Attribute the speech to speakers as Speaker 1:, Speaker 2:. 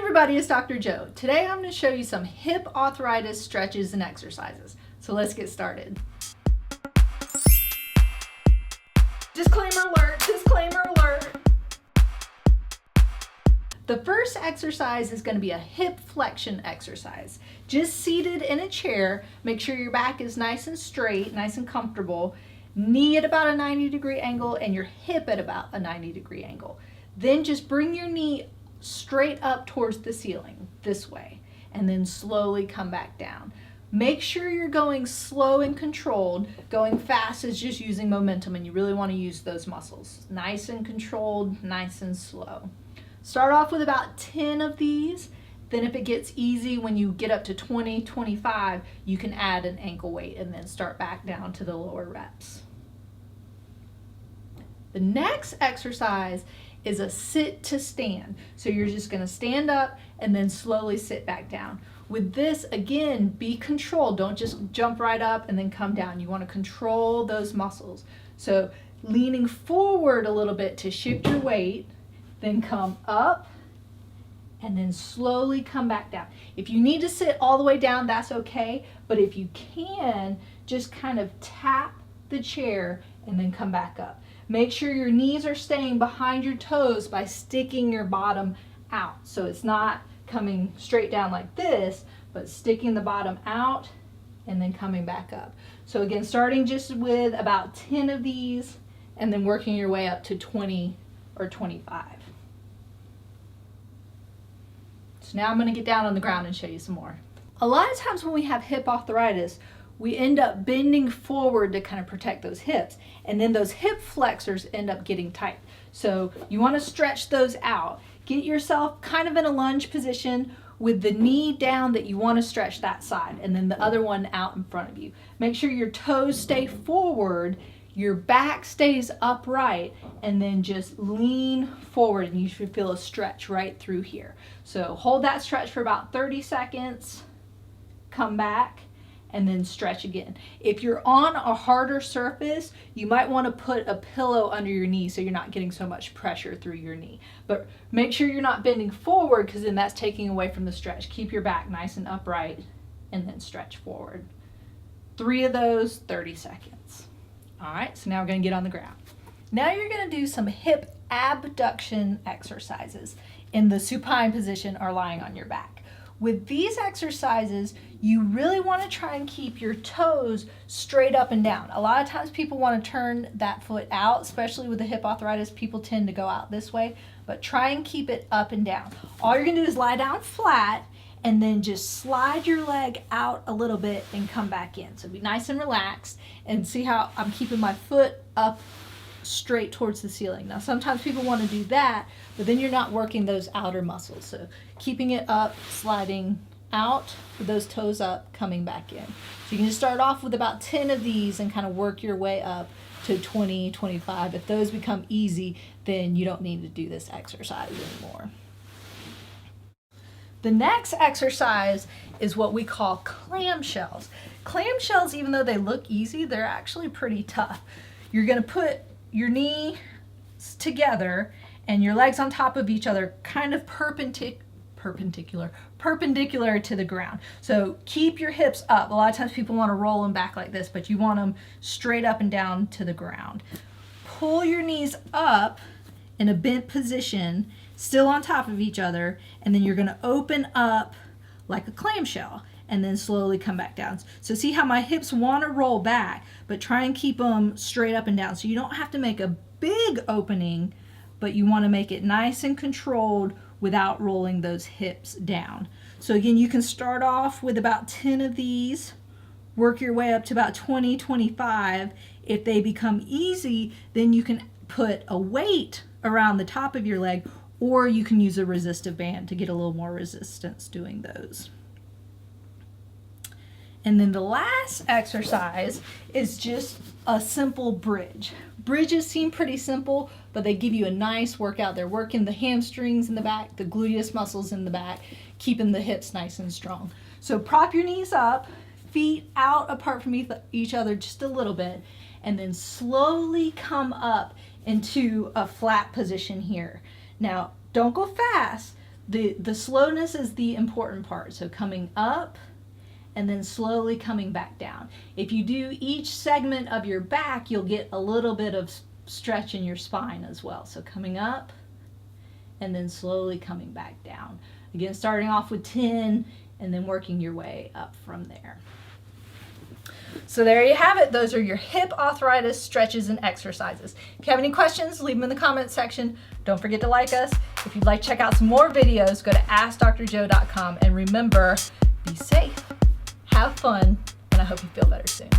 Speaker 1: everybody, it's Dr. Joe. Today I'm going to show you some hip arthritis stretches and exercises. So let's get started. Disclaimer alert, disclaimer alert. The first exercise is going to be a hip flexion exercise. Just seated in a chair, make sure your back is nice and straight, nice and comfortable, knee at about a 90-degree angle and your hip at about a 90-degree angle. Then just bring your knee straight up towards the ceiling this way and then slowly come back down. Make sure you're going slow and controlled. Going fast is just using momentum, and you really want to use those muscles. Nice and controlled, nice and slow. Start off with about 10 of these. Then if it gets easy, when you get up to 20, 25, you can add an ankle weight and then start back down to the lower reps. The next exercise is a sit to stand. So you're just going to stand up and then slowly sit back down. With this, again, be controlled. Don't just jump right up and then come down. You want to control those muscles. So leaning forward a little bit to shift your weight, then come up and then slowly come back down. If you need to sit all the way down, that's okay. But if you can, just kind of tap the chair and then come back up. Make sure your knees are staying behind your toes by sticking your bottom out. So it's not coming straight down like this, but sticking the bottom out and then coming back up. So again, starting just with about 10 of these and then working your way up to 20 or 25. So now I'm going to get down on the ground and show you some more. A lot of times when we have hip arthritis, we end up bending forward to kind of protect those hips, and then those hip flexors end up getting tight. So you want to stretch those out. Get yourself kind of in a lunge position with the knee down that you want to stretch that side, and then the other one out in front of you. Make sure your toes stay forward, your back stays upright, and then just lean forward, and you should feel a stretch right through here. So hold that stretch for about 30 seconds, come back, and then stretch again. If you're on a harder surface, you might want to put a pillow under your knee so you're not getting so much pressure through your knee. But make sure you're not bending forward, because then that's taking away from the stretch. Keep your back nice and upright and then stretch forward. 3 of those, 30 seconds. All right, so now we're going to get on the ground. Now you're going to do some hip abduction exercises in the supine position or lying on your back. With these exercises, you really want to try and keep your toes straight up and down. A lot of times people want to turn that foot out, especially with the hip arthritis, people tend to go out this way, but try and keep it up and down. All you're going to do is lie down flat and then just slide your leg out a little bit and come back in. So be nice and relaxed, and see how I'm keeping my foot up straight towards the ceiling. Now sometimes people want to do that, but then you're not working those outer muscles. So keeping it up, sliding out with those toes up, coming back in. So you can just start off with about 10 of these and kind of work your way up to 20, 25. If those become easy, then you don't need to do this exercise anymore. The next exercise is what we call clamshells. Clamshells, even though they look easy, they're actually pretty tough. You're going to put your knees together and your legs on top of each other, kind of perpendicular to the ground. So keep your hips up. A lot of times people want to roll them back like this, but you want them straight up and down to the ground. Pull your knees up in a bent position, still on top of each other, and then you're going to open up like a clamshell and then slowly come back down. So see how my hips want to roll back, but try and keep them straight up and down. So you don't have to make a big opening, but you want to make it nice and controlled without rolling those hips down. So again, you can start off with about 10 of these, work your way up to about 20, 25. If they become easy, then you can put a weight around the top of your leg, or you can use a resistive band to get a little more resistance doing those. And then the last exercise is just a simple bridge. Bridges seem pretty simple, but they give you a nice workout. They're working the hamstrings in the back, the gluteus muscles in the back, keeping the hips nice and strong. So prop your knees up, feet out apart from each other just a little bit, and then slowly come up into a flat position here. Now, don't go fast. The slowness is the important part. So coming up and then slowly coming back down. If you do each segment of your back, you'll get a little bit of stretch in your spine as well. So coming up and then slowly coming back down. Again, starting off with 10 and then working your way up from there. So there you have it. Those are your hip arthritis stretches and exercises. If you have any questions, leave them in the comments section. Don't forget to like us. If you'd like to check out some more videos, go to AskDoctorJo.com, and remember, be safe, have fun, and I hope you feel better soon.